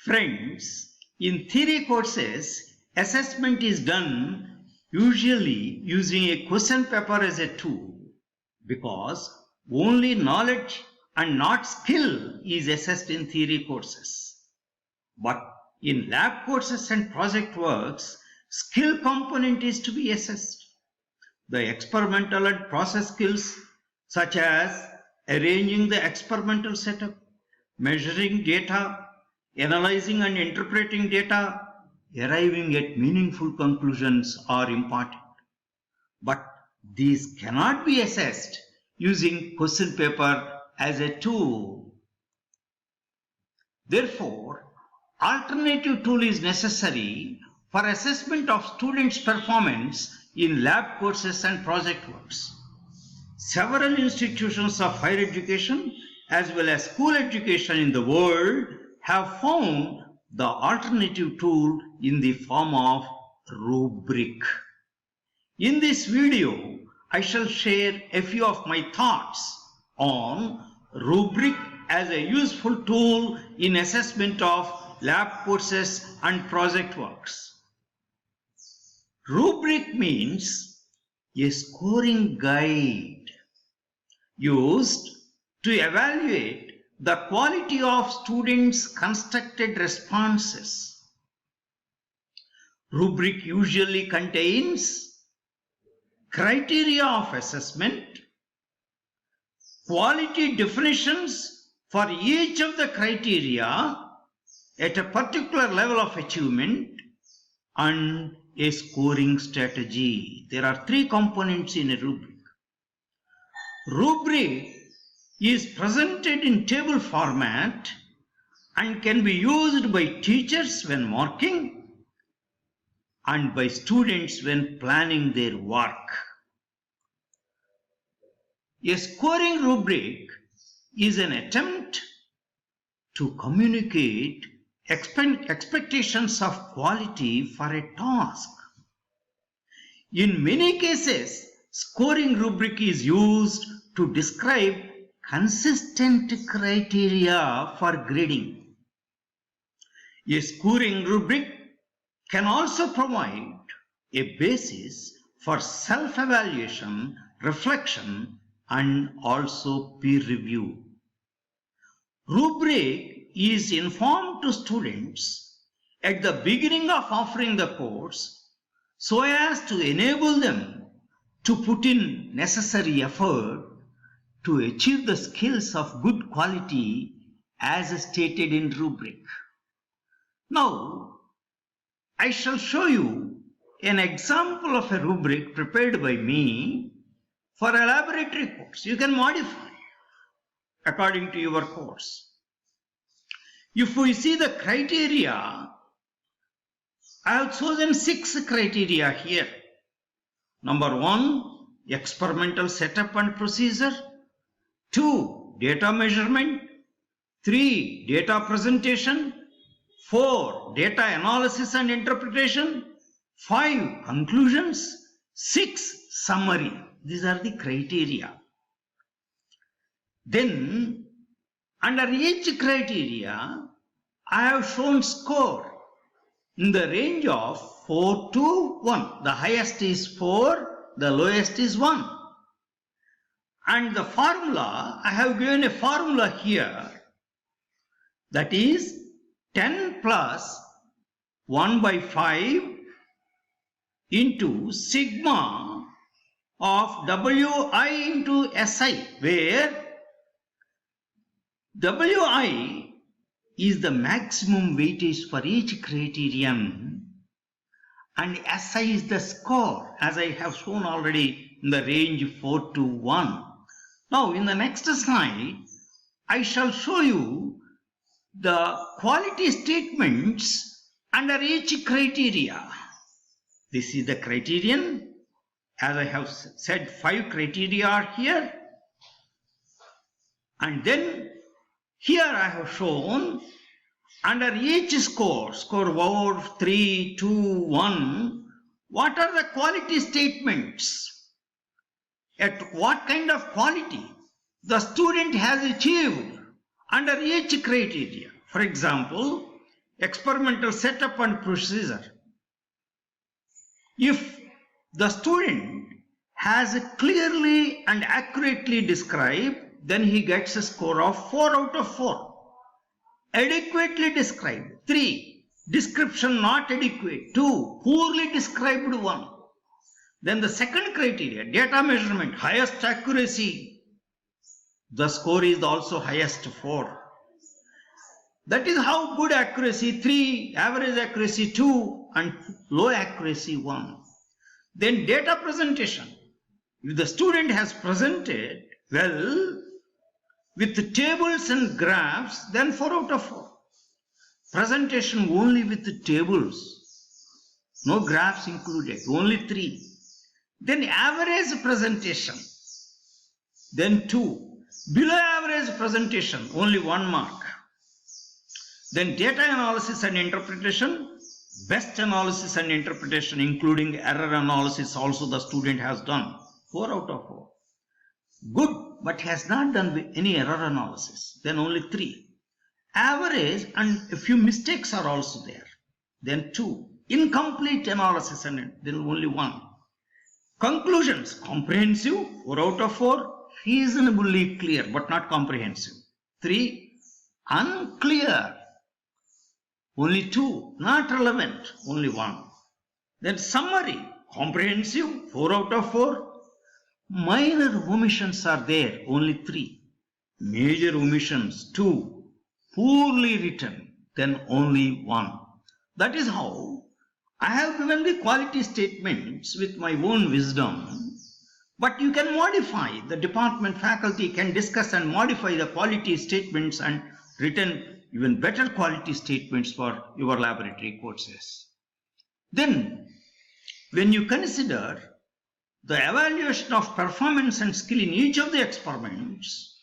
Friends, in theory courses, assessment is done usually using a question paper as a tool because only knowledge and not skill is assessed in theory courses. But in lab courses and project works, skill component is to be assessed. The experimental and process skills such as arranging the experimental setup, measuring data, analyzing and interpreting data, arriving at meaningful conclusions are important. But these cannot be assessed using question paper as a tool. Therefore, alternative tool is necessary for assessment of students' performance in lab courses and project works. Several institutions of higher education as well as school education in the world have found the alternative tool in the form of rubric. In this video, I shall share a few of my thoughts on rubric as a useful tool in assessment of lab courses and project works. Rubric means a scoring guide used to evaluate the quality of students' constructed responses. Rubric usually contains criteria of assessment, quality definitions for each of the criteria at a particular level of achievement, and a scoring strategy. There are three components in a rubric. Rubric is presented in table format and can be used by teachers when marking and by students when planning their work. A scoring rubric is an attempt to communicate expectations of quality for a task. In many cases, scoring rubric is used to describe consistent criteria for grading. A scoring rubric can also provide a basis for self-evaluation, reflection, and also peer review. Rubric is informed to students at the beginning of offering the course so as to enable them to put in necessary effort to achieve the skills of good quality as stated in rubric. Now, I shall show you an example of a rubric prepared by me for a laboratory course. You can modify according to your course. If we see the criteria, I have chosen 6 criteria here. Number 1, experimental setup and procedure. 2, data measurement. 3, data presentation. 4, data analysis and interpretation. 5, conclusions. 6, summary. These are the criteria. Then, under each criteria, I have shown score in the range of 4 to 1. The highest is 4, the lowest is 1. And the formula, I have given a formula here, that is 10 plus 1 by 5 into sigma of Wi into Si, where Wi is the maximum weightage for each criterion and Si is the score, as I have shown already in the range 4 to 1. Now in the next slide, I shall show you the quality statements under each criteria. This is the criterion. As I have said, 5 criteria are here. And then here I have shown under each score 4, 3, 2, 1, what are the quality statements? At what kind of quality the student has achieved under each criteria. For example, experimental setup and procedure. If the student has clearly and accurately described, then he gets a score of 4 out of 4. Adequately described, 3. Description not adequate, 2. Poorly described, 1. Then the second criteria, data measurement, highest accuracy. The score is also highest, 4. That is how good accuracy, 3, average accuracy 2, and low accuracy 1. Then data presentation. If the student has presented well with the tables and graphs, then 4 out of 4. Presentation only with the tables, no graphs included, only 3. Then average presentation, then 2. Below average presentation, only 1 mark. Then data analysis and interpretation, best analysis and interpretation including error analysis also the student has done, 4 out of 4. Good, but has not done any error analysis, then only 3. Average and a few mistakes are also there, then 2. Incomplete analysis and then only 1. Conclusions, comprehensive, 4 out of 4. Reasonably clear but not comprehensive, 3. Unclear, only 2. Not relevant, only 1. Then summary, comprehensive, 4 out of 4. Minor omissions are there, only 3. Major omissions, 2. Poorly written, then only 1. That is how I have given the quality statements with my own wisdom, but you can modify. The department faculty can discuss and modify the quality statements and written even better quality statements for your laboratory courses. Then, when you consider the evaluation of performance and skill in each of the experiments,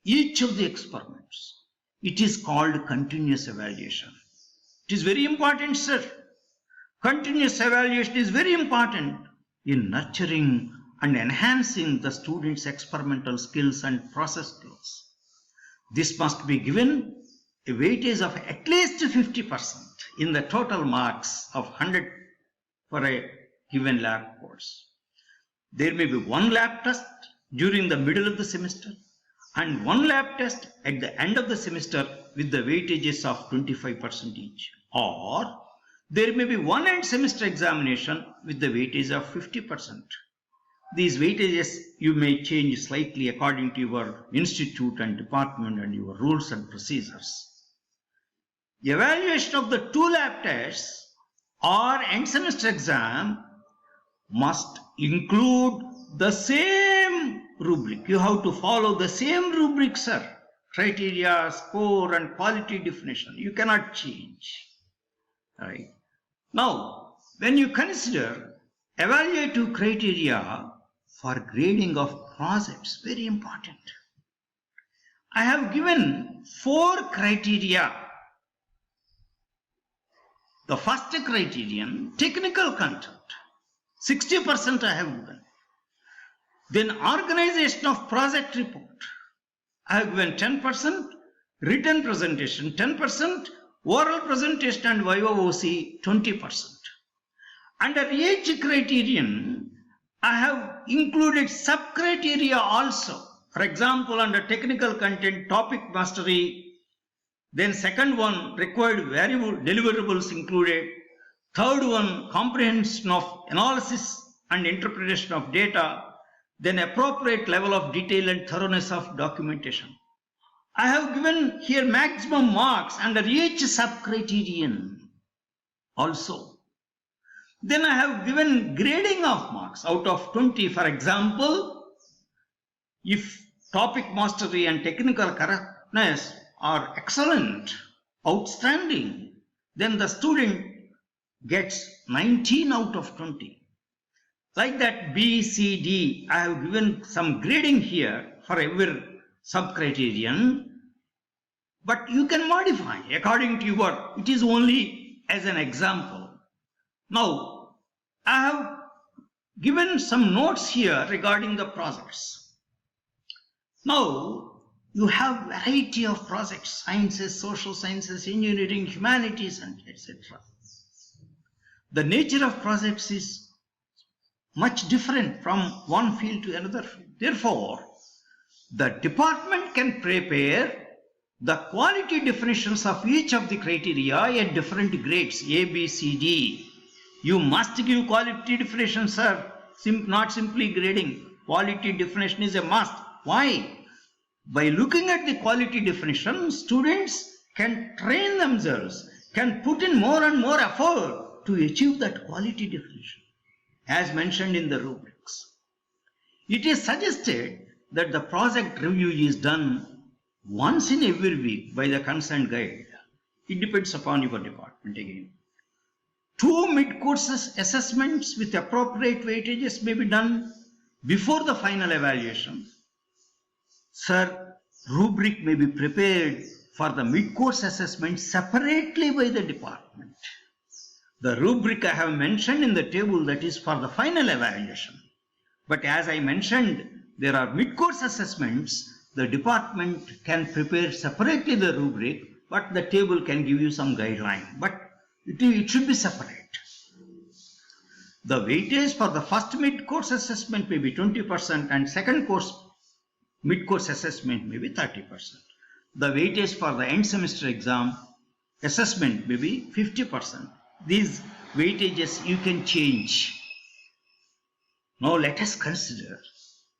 it is called continuous evaluation. It is very important, sir. Continuous evaluation is very important in nurturing and enhancing the students' experimental skills and process skills. This must be given a weightage of at least 50% in the total marks of 100 for a given lab course. There may be 1 lab test during the middle of the semester and 1 lab test at the end of the semester with the weightages of 25% each. Or there may be 1 end semester examination with the weightage of 50%. These weightages you may change slightly according to your institute and department and your rules and procedures. The evaluation of the 2 lab tests or end semester exam must include the same rubric. You have to follow the same rubric, sir. Criteria, score, and quality definition. You cannot change. Right? Now, when you consider evaluative criteria for grading of projects, very important. I have given 4 criteria. The first criterion, technical content, 60% I have given. Then organization of project report, I have given 10%, written presentation 10%, oral presentation and viva OC 20%. Under each criterion, I have included sub-criteria also. For example, under technical content, topic mastery, then second one, required variable deliverables included. Third one, comprehension of analysis and interpretation of data. Then appropriate level of detail and thoroughness of documentation. I have given here maximum marks under each sub-criterion also. Then I have given grading of marks out of 20. For example, if topic mastery and technical correctness are excellent, outstanding, then the student gets 19 out of 20. Like that, B, C, D, I have given some grading here for every sub-criterion, but you can modify according to your, it is only as an example. Now, I have given some notes here regarding the projects. Now, You have variety of projects, sciences, social sciences, engineering, humanities, and etc. The nature of projects is much different from one field to another field. Therefore, the department can prepare the quality definitions of each of the criteria at different grades, A, B, C, D. You must give quality definition, sir, not simply grading. Quality definition is a must. Why? By looking at the quality definition, students can train themselves, can put in more and more effort to achieve that quality definition, as mentioned in the rubrics. It is suggested that the project review is done once in every week by the concerned guide. It depends upon your department again. 2 mid-course assessments with appropriate weightages may be done before the final evaluation. Sir, rubric may be prepared for the mid-course assessment separately by the department. The rubric I have mentioned in the table, that is for the final evaluation. But as I mentioned, there are mid-course assessments. The department can prepare separately the rubric, but the table can give you some guideline. But it should be separate. The weightage for the first mid-course assessment may be 20% and second mid-course assessment may be 30%. The weightage for the end semester exam assessment may be 50%. These weightages you can change. Now let us consider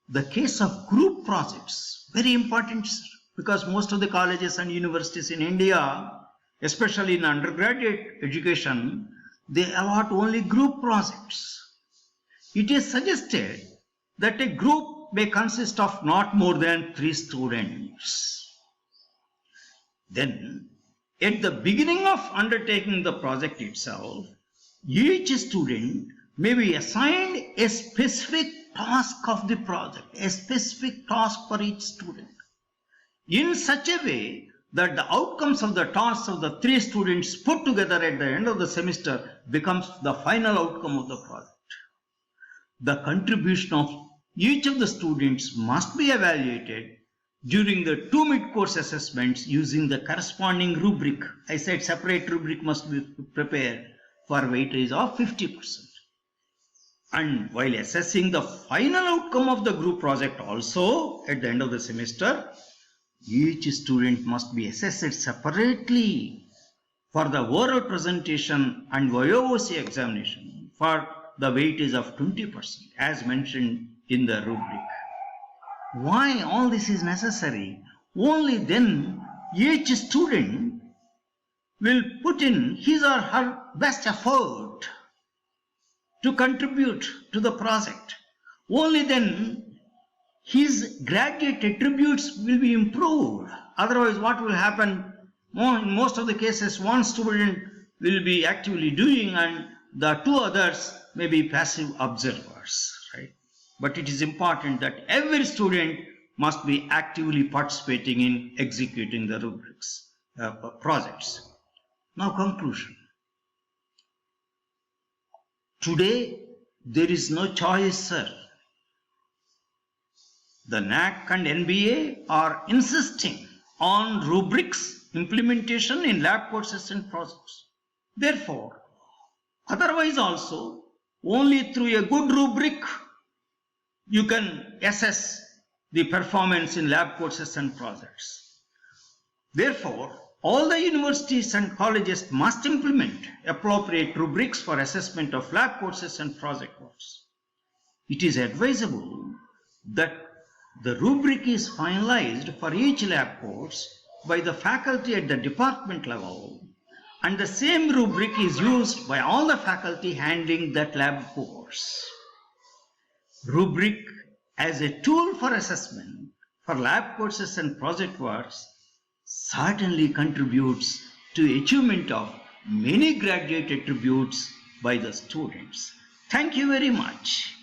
the case of group projects. Very important, because most of the colleges and universities in India, especially in undergraduate education, they allot only group projects. It is suggested that a group may consist of not more than 3 students. Then, at the beginning of undertaking the project itself, each student may be assigned a specific task of the project, a specific task for each student, in such a way that the outcomes of the tasks of the 3 students put together at the end of the semester becomes the final outcome of the project. The contribution of each of the students must be evaluated during the 2 mid-course assessments using the corresponding rubric. I said separate rubric must be prepared for weightage of 50%. And while assessing the final outcome of the group project also at the end of the semester, each student must be assessed separately for the oral presentation and VOC examination for the weightage of 20% as mentioned in the rubric. Why all this is necessary? Only then each student will put in his or her best effort to contribute to the project. Only then his graduate attributes will be improved. Otherwise, what will happen? In most of the cases, one student will be actively doing and the 2 others may be passive observers, right? But it is important that every student must be actively participating in executing the rubrics, projects. Now, conclusion. Today, there is no choice, sir. The NAC and NBA are insisting on rubrics implementation in lab courses and projects. Therefore, otherwise also, only through a good rubric, you can assess the performance in lab courses and projects. Therefore, all the universities and colleges must implement appropriate rubrics for assessment of lab courses and project works. It is advisable that the rubric is finalized for each lab course by the faculty at the department level, and the same rubric is used by all the faculty handling that lab course. Rubric as a tool for assessment for lab courses and project works certainly contributes to achievement of many graduate attributes by the students. Thank you very much.